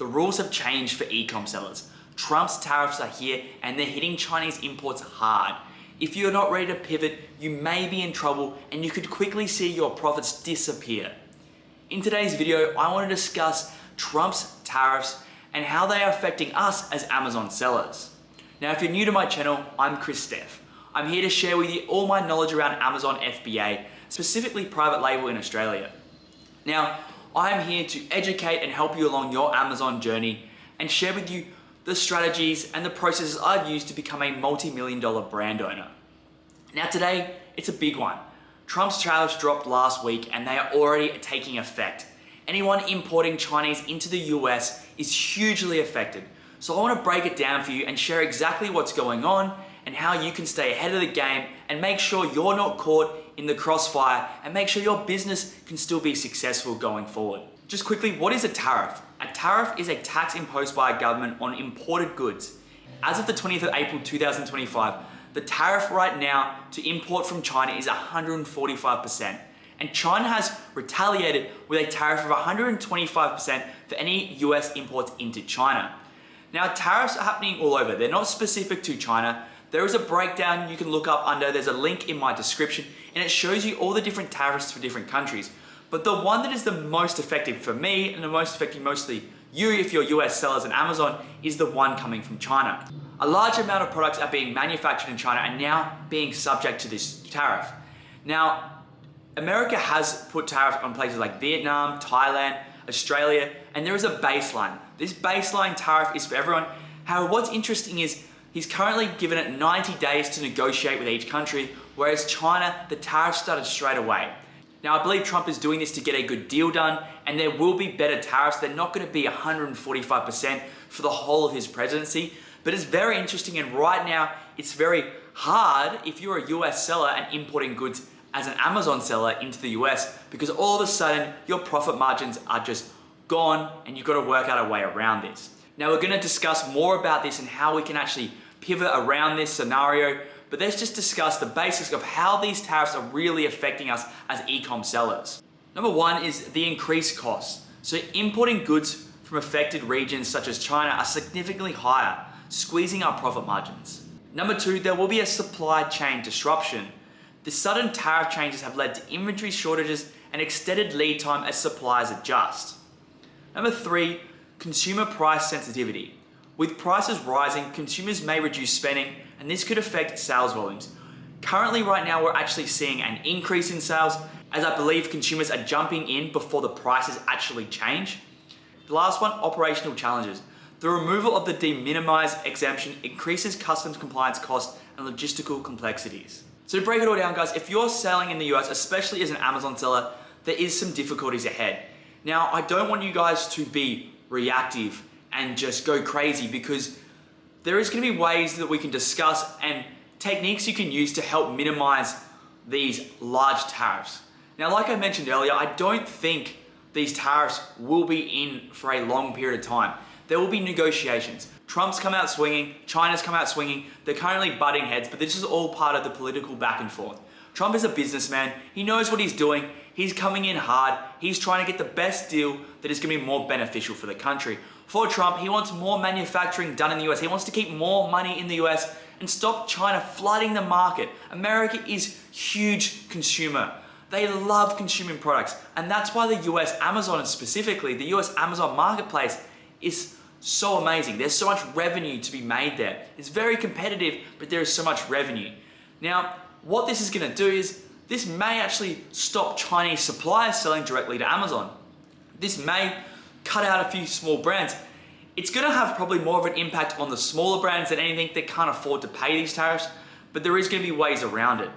the rules have changed for ecom sellers. Trump's tariffs are here and they're hitting Chinese imports hard. If you're not ready to pivot, you may be in trouble and you could quickly see your profits disappear. In today's video, I want to discuss Trump's tariffs and how they are affecting us as Amazon sellers. Now, if you're new to my channel, I'm Chris. I'm here to share with you all my knowledge around Amazon FBA, specifically private label in Australia. Now, I'm here to educate and help you along your Amazon journey and share with you the strategies and the processes I've used to become a multi-million-dollar brand owner. Now today, it's a big one. Trump's tariffs dropped last week and they are already taking effect. Anyone importing Chinese into the US is hugely affected. So I want to break it down for you and share exactly what's going on and how you can stay ahead of the game and make sure you're not caught in the crossfire and make sure your business can still be successful going forward. Just quickly, what is a tariff? A tariff is a tax imposed by a government on imported goods. As of the 20th of April 2025, the tariff right now to import from China is 145%. And China has retaliated with a tariff of 125% for any US imports into China. Now, tariffs are happening all over. They're not specific to China. There is a breakdown you can look up under. There's a link in my description and it shows you all the different tariffs for different countries. But the one that is the most effective for me and the most effective mostly you if you're US sellers and Amazon is the one coming from China. A large amount of products are being manufactured in China and now being subject to this tariff. Now, America has put tariffs on places like Vietnam, Thailand, Australia, and there is a baseline. This baseline tariff is for everyone. However, what's interesting is he's currently given it 90 days to negotiate with each country, whereas China, the tariff started straight away. Now, I believe Trump is doing this to get a good deal done, and there will be better tariffs. They're not going to be 145% for the whole of his presidency, but it's very interesting, and right now, it's very hard if you're a US seller and importing goods as an Amazon seller into the US, because all of a sudden, your profit margins are just gone, and you've got to work out a way around this. Now, we're going to discuss more about this and how we can actually pivot around this scenario, but let's just discuss the basics of how these tariffs are really affecting us as ecom sellers. Number one is the increased costs. So importing goods from affected regions such as China are significantly higher, squeezing our profit margins. Number two, there will be a supply chain disruption. The sudden tariff changes have led to inventory shortages and extended lead time as suppliers adjust. Number three, consumer price sensitivity. With prices rising, consumers may reduce spending, and this could affect sales volumes. Currently, right now, we're actually seeing an increase in sales, as I believe consumers are jumping in before the prices actually change. The last one, operational challenges. The removal of the de minimis exemption increases customs compliance costs and logistical complexities. So to break it all down, guys, if you're selling in the US, especially as an Amazon seller, there is some difficulties ahead. Now, I don't want you guys to be reactive and just go crazy, because there is going to be ways that we can discuss and techniques you can use to help minimize these large tariffs. Now, like I mentioned earlier, I don't think these tariffs will be in for a long period of time. There will be negotiations. Trump's come out swinging, China's come out swinging. They're currently butting heads, but this is all part of the political back and forth. Trump is a businessman. He knows what he's doing. He's coming in hard. He's trying to get the best deal that is going to be more beneficial for the country. For Trump, he wants more manufacturing done in the US. He wants to keep more money in the US and stop China flooding the market. America is huge consumer. They love consuming products. And that's why the US Amazon, specifically the US Amazon marketplace, is so amazing. There's so much revenue to be made there. It's very competitive, but there is so much revenue. Now, what this is going to do is this may actually stop Chinese suppliers selling directly to Amazon. This may cut out a few small brands. It's going to have probably more of an impact on the smaller brands than anything that can't afford to pay these tariffs, but there is going to be ways around it.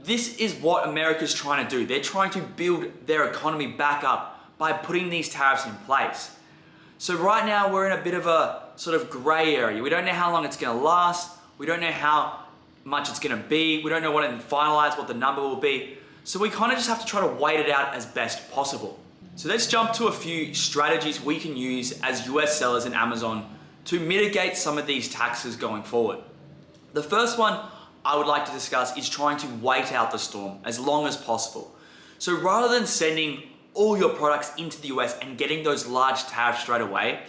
This is what America's trying to do. They're trying to build their economy back up by putting these tariffs in place. So right now we're in a bit of a sort of gray area. We don't know how long it's going to last. We don't know how much it's going to be. We don't know when it finalized, what the number will be. So we kind of just have to try to wait it out as best possible. So let's jump to a few strategies we can use as US sellers in Amazon to mitigate some of these taxes going forward. The first one I would like to discuss is trying to wait out the storm as long as possible. So rather than sending all your products into the US and getting those large tariffs straight away,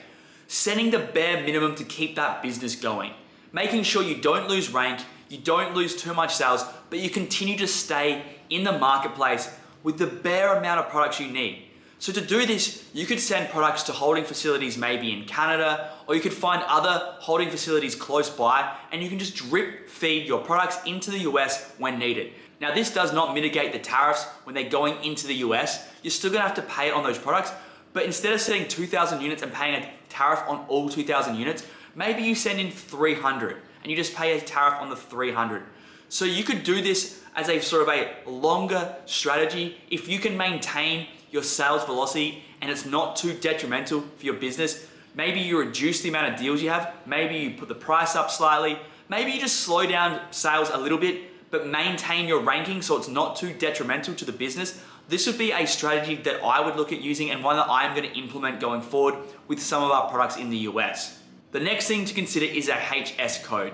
setting the bare minimum to keep that business going, making sure you don't lose rank, you don't lose too much sales, but you continue to stay in the marketplace with the bare amount of products you need. So to do this, you could send products to holding facilities maybe in Canada, or you could find other holding facilities close by, and you can just drip feed your products into the US when needed. Now this does not mitigate the tariffs when they're going into the US. You're still gonna have to pay it on those products, but instead of sending 2,000 units and paying a tariff on all 2,000 units, maybe you send in 300 and you just pay a tariff on the 300. So you could do this as a sort of a longer strategy. If you can maintain your sales velocity and it's not too detrimental for your business, maybe you reduce the amount of deals you have, maybe you put the price up slightly, maybe you just slow down sales a little bit, but maintain your ranking so it's not too detrimental to the business. This would be a strategy that I would look at using and one that I'm going to implement going forward with some of our products in the US. The next thing to consider is a HS code.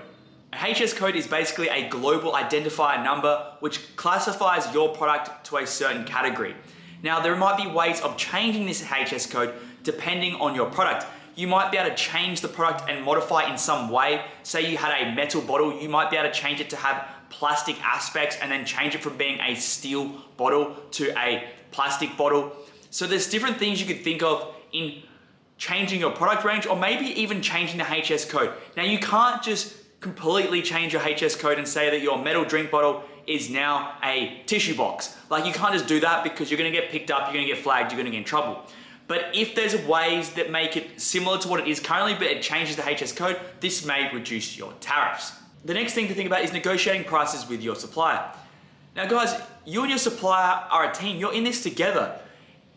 A HS code is basically a global identifier number which classifies your product to a certain category. Now there might be ways of changing this HS code depending on your product. You might be able to change the product and modify in some way. Say you had a metal bottle, you might be able to change it to have plastic aspects and then change it from being a steel bottle to a plastic bottle. So there's different things you could think of in changing your product range, or maybe even changing the HS code. Now you can't just completely change your HS code and say that your metal drink bottle is now a tissue box. Like you can't just do that because you're gonna get picked up, you're gonna get flagged, you're gonna get in trouble. But if there's ways that make it similar to what it is currently, but it changes the HS code, this may reduce your tariffs. The next thing to think about is negotiating prices with your supplier. Now guys, you and your supplier are a team, you're in this together.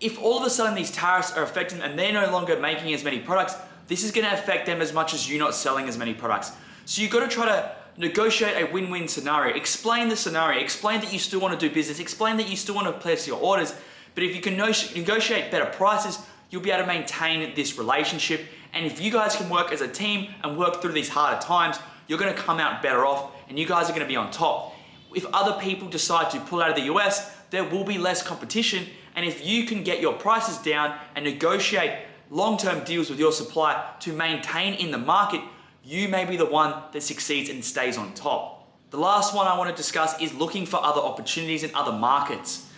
If all of a sudden these tariffs are affecting them and they're no longer making as many products, this is gonna affect them as much as you not selling as many products. So you've got to try to negotiate a win-win scenario. Explain the scenario, explain that you still want to do business, explain that you still want to place your orders, but if you can negotiate better prices, you'll be able to maintain this relationship. And if you guys can work as a team and work through these harder times, you're gonna come out better off and you guys are gonna be on top. If other people decide to pull out of the US, there will be less competition, and if you can get your prices down and negotiate long-term deals with your supplier to maintain in the market, you may be the one that succeeds and stays on top. The last one I want to discuss is looking for other opportunities in other markets.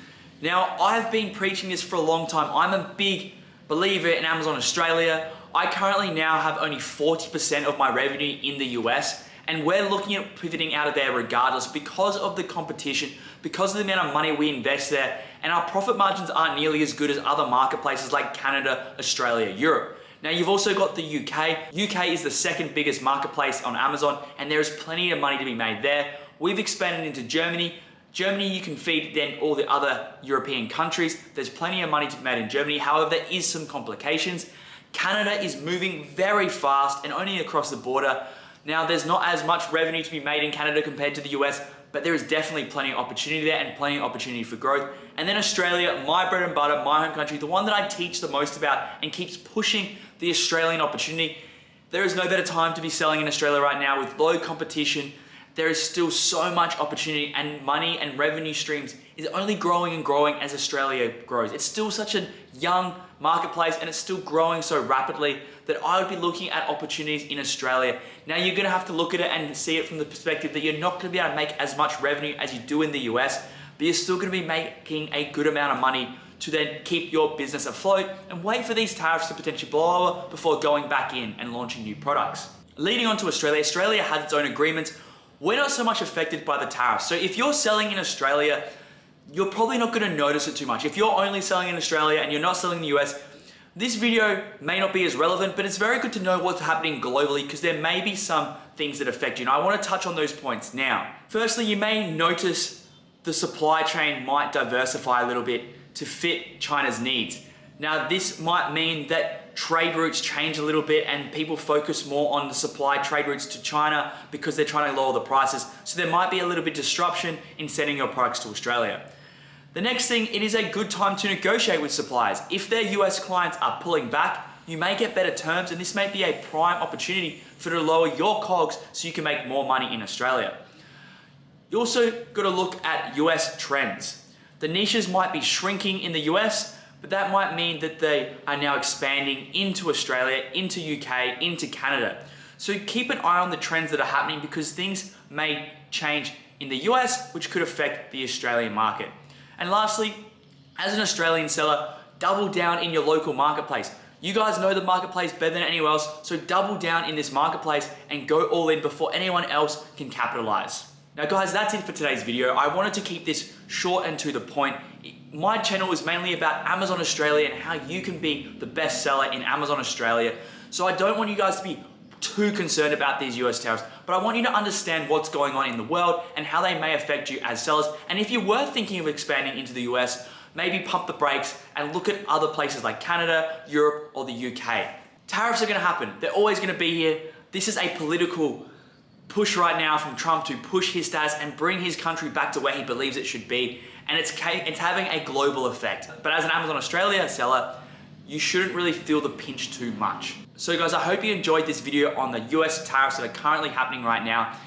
Now, I've been preaching this for a long time. I'm a big believer in Amazon Australia. I currently now have only 40% of my revenue in the US, and we're looking at pivoting out of there regardless because of the competition, because of the amount of money we invest there, and our profit margins aren't nearly as good as other marketplaces like Canada, Australia, Europe. Now you've also got the UK. UK is the second biggest marketplace on Amazon, and there is plenty of money to be made there. We've expanded into Germany. Germany, you can feed then all the other European countries. There's plenty of money to be made in Germany. However, there is some complications. Canada is moving very fast and only across the border. Now there's not as much revenue to be made in Canada compared to the US, but there is definitely plenty of opportunity there and plenty of opportunity for growth. And then Australia, my bread and butter, my home country, the one that I teach the most about and keeps pushing the Australian opportunity. There is no better time to be selling in Australia right now with low competition. There is still so much opportunity, and money and revenue streams is only growing and growing as Australia grows. It's still such a young marketplace and it's still growing so rapidly that I would be looking at opportunities in Australia. Now you're gonna have to look at it and see it from the perspective that you're not gonna be able to make as much revenue as you do in the US, but you're still gonna be making a good amount of money to then keep your business afloat and wait for these tariffs to potentially blow over before going back in and launching new products. Leading on to Australia, Australia has its own agreements. We're not so much affected by the tariffs. So if you're selling in Australia, you're probably not gonna notice it too much. If you're only selling in Australia and you're not selling in the US, this video may not be as relevant, but it's very good to know what's happening globally because there may be some things that affect you. And I wanna touch on those points now. Firstly, you may notice the supply chain might diversify a little bit to fit China's needs. Now, this might mean that trade routes change a little bit and people focus more on the supply trade routes to China because they're trying to lower the prices. So there might be a little bit of disruption in sending your products to Australia. The next thing, it is a good time to negotiate with suppliers. If their US clients are pulling back, you may get better terms, and this may be a prime opportunity for you to lower your COGS so you can make more money in Australia. You also got to look at US trends. The niches might be shrinking in the US, but that might mean that they are now expanding into Australia, into UK, into Canada. So keep an eye on the trends that are happening because things may change in the US, which could affect the Australian market. And lastly, as an Australian seller, double down in your local marketplace. You guys know the marketplace better than anyone else, so double down in this marketplace and go all in before anyone else can capitalize. Now guys, that's it for today's video. I wanted to keep this short and to the point. My channel is mainly about Amazon Australia and how you can be the best seller in Amazon Australia. So I don't want you guys to be too concerned about these US tariffs, but I want you to understand what's going on in the world and how they may affect you as sellers. And if you were thinking of expanding into the US, maybe pump the brakes and look at other places like Canada, Europe, or the UK. Tariffs are gonna happen. They're always gonna be here. This is a political push right now from Trump to push his status and bring his country back to where he believes it should be. And it's having a global effect. But as an Amazon Australia seller, you shouldn't really feel the pinch too much. So guys, I hope you enjoyed this video on the US tariffs that are currently happening right now.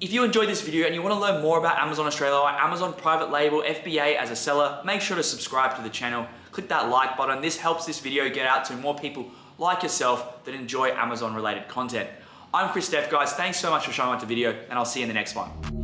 If you enjoyed this video and you want to learn more about Amazon Australia or Amazon private label, FBA as a seller, make sure to subscribe to the channel. Click that like button. This helps this video get out to more people like yourself that enjoy Amazon related content. I'm Chris Steff, guys. Thanks so much for showing up the video and I'll see you in the next one.